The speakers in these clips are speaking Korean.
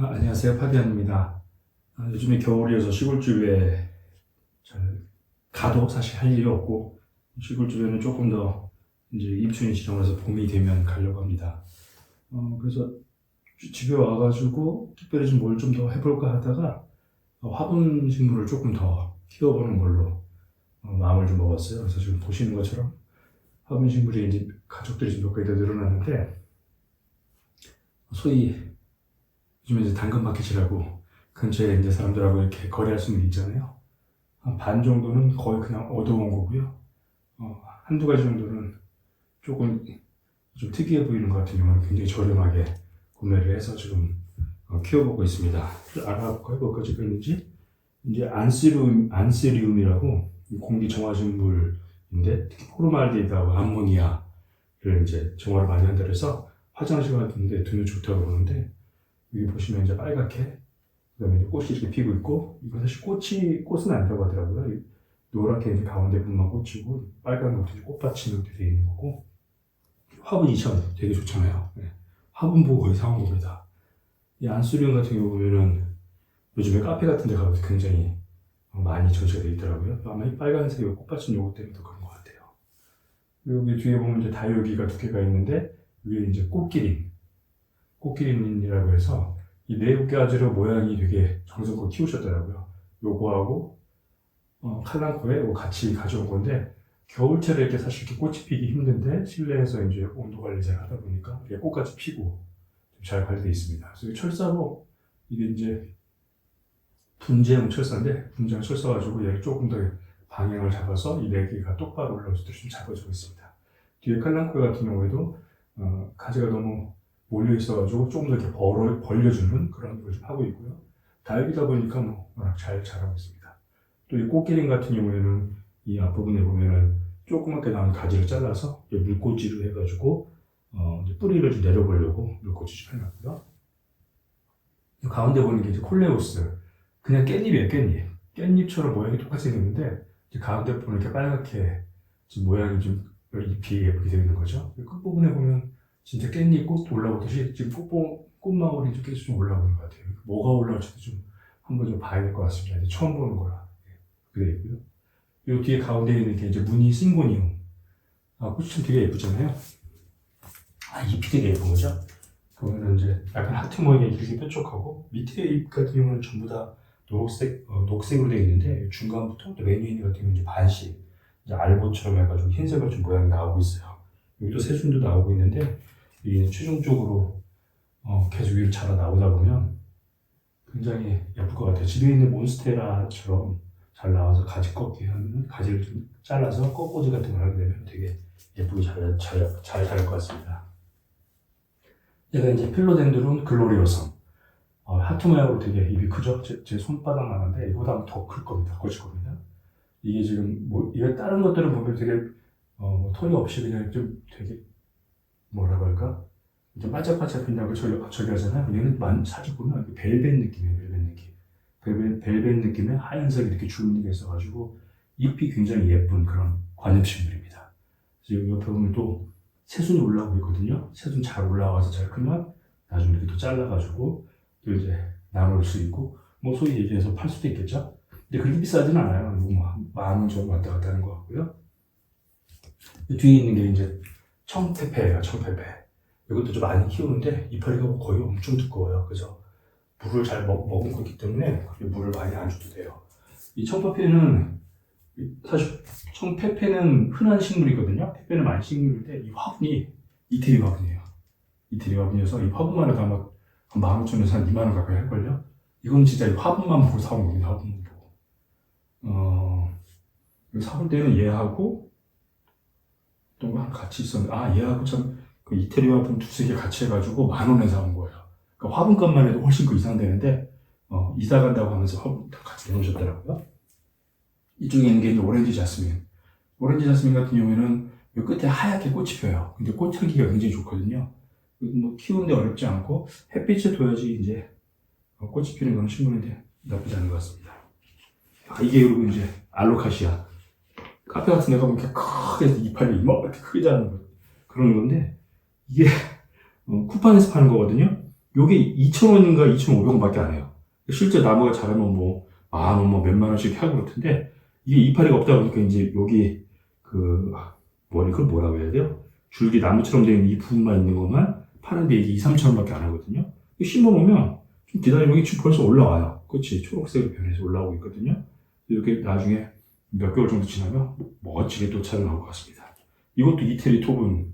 안녕하세요. 파비안입니다. 요즘에 겨울이어서 시골집에 잘 가도 사실 할 일이 없고, 시골집에는 조금 더 이제 입춘이 지나면서 봄이 되면 가려고 합니다. 그래서 집에 와가지고 특별히 좀 뭘 좀 더 해볼까 하다가 화분 식물을 조금 더 키워보는 걸로 마음을 좀 먹었어요. 그래서 지금 보시는 것처럼 화분 식물이 이제 가족들이 좀 몇 가지 늘어나는데, 소위 요즘에 이제 당근마켓이라고 근처에 이제 사람들하고 이렇게 거래할 수 있는 게 있잖아요. 한 반 정도는 거의 그냥 얻어온 거고요. 한두 가지 정도는 조금 좀 특이해 보이는 것 같은 경우는 굉장히 저렴하게 구매를 해서 지금 키워보고 있습니다. 알아볼까요? 뭐가 지금 있는지? 이제 안스리움이라고 공기 정화식물인데, 특히 포르말데히드하고 암모니아를 이제 정화를 많이 한다 그래서 화장실 같은 데 두면 좋다고 그러는데, 여기 보시면 이제 빨갛게, 그 다음에 꽃이 이렇게 피고 있고, 이거 사실 꽃은 아니라고 하더라고요. 노랗게 이제 가운데 부분만 꽃이고, 빨간 것도 이제 꽃받침 이렇게 되어 있는 거고, 화분이 참 되게 좋잖아요. 네. 화분 보고 거의 사온 겁니다. 이 안수리움 같은 경우 보면은 요즘에 카페 같은 데 가도 굉장히 많이 전시가 되어 있더라고요. 아마 이 빨간색 꽃받침 요거 때문에 더 그런 것 같아요. 여기 뒤에 보면 이제 다육이가 두 개가 있는데, 위에 이제 꽃기린이라고 해서 이 네 가지로 모양이 되게 정성껏 키우셨더라고요. 요거하고 칼랑코에 같이 가져온 건데, 겨울철에 이렇게 사실 이렇게 꽃이 피기 힘든데 실내에서 이제 온도 관리 잘 하다 보니까 이게 꽃같이 피고 잘 관리되어 있습니다. 그래서 철사로 이게 이제 분재형 철사인데, 분재형 철사 가지고 얘를 조금 더 방향을 잡아서 이 네 개가 똑바로 올라올 수 있도록 좀 잡아주고 있습니다. 뒤에 칼랑코에 같은 경우에도 가지가 너무 몰려 있어가지고 조금 더 이렇게 벌려주는 그런 걸 좀 하고 있고요. 다육이다 보니까 워낙 잘 자라고 있습니다. 또 이 꽃기린 같은 경우에는 이 앞부분에 보면은 조그맣게 나온 가지를 잘라서 물꽂이로 해가지고 이제 뿌리를 좀 내려보려고 물꽂이 좀 해놨고요. 가운데 보는 게 이제 콜레오스, 그냥 깻잎이에요. 깻잎처럼 모양이 똑같이 생겼는데, 이제 가운데 보면 이렇게 빨갛게 지금 모양이 좀 잎이 예쁘게 되어 있는 거죠. 끝부분에 보면 진짜 깻잎 꽃 올라오듯이 지금 꽃망울이 좀 계속 좀 올라오는 것 같아요. 뭐가 올라올지도 좀 한번 좀 봐야 될 것 같습니다. 이제 처음 보는 거라 그렇게 되고요. 이 뒤에 가운데 있는 게 이제 무늬 싱고니움. 꽃이 참 되게 예쁘잖아요. 잎이 되게 예쁜 거죠. 보면은 이제 약간 하트 모양이 길게 뾰족하고, 밑에 잎 같은 경우는 전부 다 녹색으로 되어 있는데, 중간부터 또 맨 위에 같은 경우는 이제 반씩 이제 알보처럼 해가지고 흰색으로 좀 모양이 나오고 있어요. 여기도 새순도 나오고 있는데, 이게 최종적으로 계속 위로 자라 나오다 보면 굉장히 예쁠 것 같아요. 집에 있는 몬스테라처럼 잘 나와서 가지 꺾기 하면, 가지를 좀 잘라서 꺾꽂이 같은 걸 하게 되면 되게 예쁘게 잘 자랄 것 같습니다. 얘가 이제 필로덴드론 글로리오섬. 하트 모양으로 되게 잎이 크죠? 제 손바닥만한데 이거보다 더 클 겁니다. 커질 겁니다. 이게 지금 이게 다른 것들은 보면 되게 털이 없이 그냥 좀 되게 뭐라고 할까? 좀 반짝반짝 빛나고 저기 하잖아요. 얘는 살짝 보면 벨벳 느낌이에요. 벨벳 느낌의 하얀색이 이렇게 주름이 있어가지고 잎이 굉장히 예쁜 그런 관엽식물입니다. 그래서 여기 옆에 보면 또 새순이 올라오고 있거든요. 새순 잘 올라와서 잘 크면 나중에 이렇게 또 잘라가지고 또 이제 나눌 수 있고, 소위 얘기해서 팔 수도 있겠죠. 근데 그렇게 비싸진 않아요. 10,000원 정도 왔다 갔다 하는 것 같고요. 뒤에 있는 게 이제 청페페예요. 청페페. 이것도 좀 많이 키우는데 이파리가 거의 엄청 두꺼워요. 그래서 물을 잘 머금고 있기 때문에 물을 많이 안 줘도 돼요. 이 청페페는 사실 청페페는 흔한 식물이거든요. 페페는 많이 식물인데, 이 화분이 이태리 화분이에요. 이태리 화분이어서 이 화분만 해도 아마 한 15,000원에서 한 2만원 가까이 할걸요. 이건 진짜 이 화분만 보고 사온 겁니다. 화분만 보고. 사올 때는 얘하고 또 같이 있었는데, 얘하고 참 그 이태리 화분 두세 개 같이 해가지고 10,000원에 사온 거예요. 그러니까 화분값만 해도 훨씬 그 이상 되는데, 이사 간다고 하면서 화분 같이 내놓으셨더라고요. 이쪽에 있는 게 이제 오렌지 자스민. 오렌지 자스민 같은 경우에는 이 끝에 하얗게 꽃이 펴요. 근데 꽃 향기가 굉장히 좋거든요. 키우는데 어렵지 않고 햇빛에 둬야지 이제 꽃이 피는 그런 식물인데 나쁘지 않은 것 같습니다. 이게 그리고 이제 알로카시아. 카페 같은 데 가면 이렇게 크게 이파리 이렇게 크게 자라는 그런 건데, 이게 쿠팡에서 파는 거거든요. 요게 2,000원인가 2,500원밖에 안 해요. 실제 나무가 자라면 뭐, 만 원, 뭐 몇만 원씩 하고 그렇던데, 이게 이파리가 없다 보니까 이제 여기, 그걸 뭐라고 해야 돼요? 줄기 나무처럼 된 이 부분만 있는 것만 파는데 이게 2, 3천 원밖에 안 하거든요. 심어놓으면 좀 기다리면 이게 지금 벌써 올라와요. 그렇지. 초록색으로 변해서 올라오고 있거든요. 이렇게 나중에 몇 개월 정도 지나면 멋지게 또 촬영할 것 같습니다. 이것도 이태리 토분,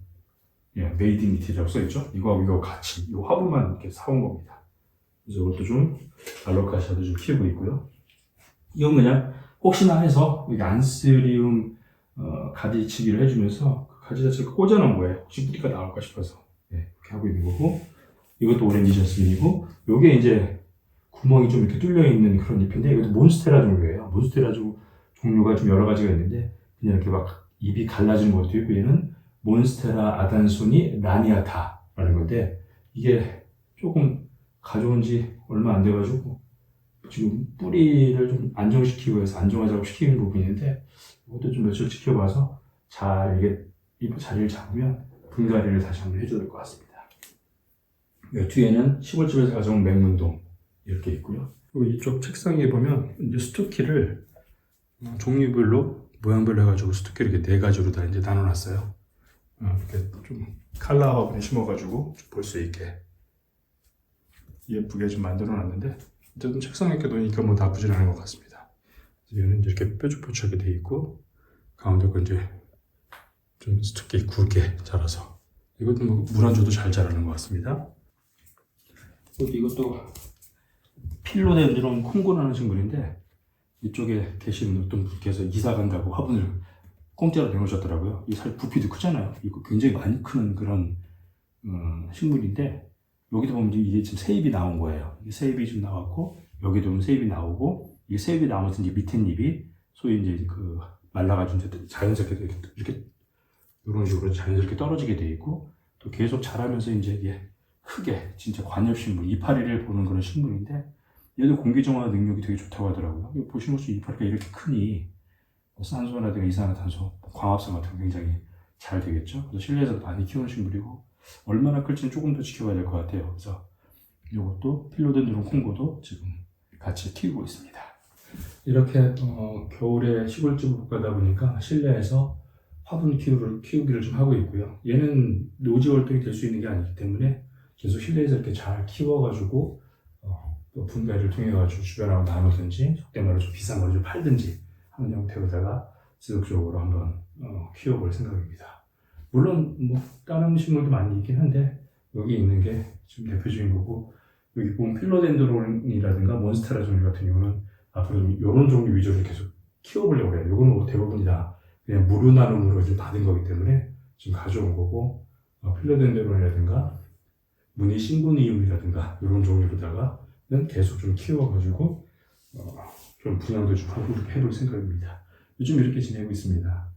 예, 메이드 인 이태리라고 써있죠. 이거하고 이거 같이, 이 화분만 이렇게 사온 겁니다. 그래서 이것도 좀, 알로카시아도 좀 키우고 있고요. 이건 그냥 혹시나 해서 여기 안스리움 가지치기를 해주면서 그 가지 자체를 꽂아놓은 거예요. 혹시 뿌리가 나올까 싶어서. 네, 이렇게 하고 있는 거고, 이것도 오렌지 저스민이고, 요게 이제 구멍이 좀 이렇게 뚫려 있는 그런 잎인데, 이것도 몬스테라 종류예요. 몬스테라 종류가 좀 여러 가지가 있는데, 그냥 이렇게 막 잎이 갈라진 것도 있고, 얘는 몬스테라 아단소니 라니아타라는 건데, 이게 조금 가져온 지 얼마 안 돼가지고, 지금 뿌리를 좀 안정시키고 해서 안정화 작업시키는 부분인데, 이것도 좀 며칠 지켜봐서 잘 이게 잎 자리를 잡으면 분갈이를 다시 한번 해줘야 될 것 같습니다. 뒤에는 시골집에서 가져온 맹문동 이렇게 있고요. 그리고 이쪽 책상에 보면 이제 스투키를 종류별로 모양별로 해가지고 스투키를 이렇게 네 가지로 다 이제 나눠놨어요. 이렇게 좀 칼라 화분에 심어가지고 볼 수 있게 예쁘게 좀 만들어놨는데, 어쨌든 책상에 이렇게 놓으니까 뭐 나쁘진 않은 것 같습니다. 얘는 이렇게 뾰족뾰족하게 돼 있고, 가운데 거 이제 좀 스투키 굵게 자라서, 이것도 뭐 물 안 줘도 잘 자라는 것 같습니다. 이것도 필로덴드론 콩고라는 식물인데, 이쪽에 계시는 어떤 분께서 이사 간다고 화분을 공짜로 내놓으셨더라고요. 이 사실 부피도 크잖아요. 이거 굉장히 많이 크는 그런 식물인데, 여기도 보면 이게 지금 새잎이 나온 거예요. 이게 새잎이 좀 나왔고, 여기도 보면 새잎이 나오고, 이게 새잎이 나오면서 이제 밑에 잎이 소위 이제 그 말라가지고 이제 자연스럽게 이렇게 이런 식으로 자연스럽게 떨어지게 돼 있고, 또 계속 자라면서 이제 이게 크게 진짜 관엽식물, 이파리를 보는 그런 식물인데, 얘도 공기 정화 능력이 되게 좋다고 하더라고요. 보시는 것처럼 이파리가 이렇게 크니 산소라든가 이산화탄소, 광합성 같은 거 굉장히 잘 되겠죠. 그래서 실내에서도 많이 키우는 식물이고, 얼마나 클지는 조금 더 지켜봐야 될 것 같아요. 그래서 이것도 필로덴드론 콩고도 지금 같이 키우고 있습니다. 이렇게 겨울에 시골집을 못 가다 보니까 실내에서 화분 키우기를 좀 하고 있고요. 얘는 노지 활동이 될 수 있는 게 아니기 때문에 계속 실내에서 이렇게 잘 키워가지고 또 분갈이를 통해가지고 주변하고 나누든지, 속된 말로 좀 비싼 걸 좀 팔든지 하는 형태로다가 지속적으로 한번 키워볼 생각입니다. 물론 뭐 다른 식물도 많이 있긴 한데, 여기 있는 게 지금 대표적인 거고, 여기 보면 필로덴드론이라든가 몬스테라 종류 같은 경우는 앞으로 이런 종류 위주로 계속 키워보려고 해요. 이거는 뭐 대부분이 다 그냥 무료나눔으로 좀 받은 거기 때문에 지금 가져온 거고, 필로덴드론이라든가 무늬 신구니움이라든가 이런 종류로다가는 계속 좀 키워가지고 좀 분양도 좀 하고 해볼 생각입니다. 요즘 이렇게 지내고 있습니다.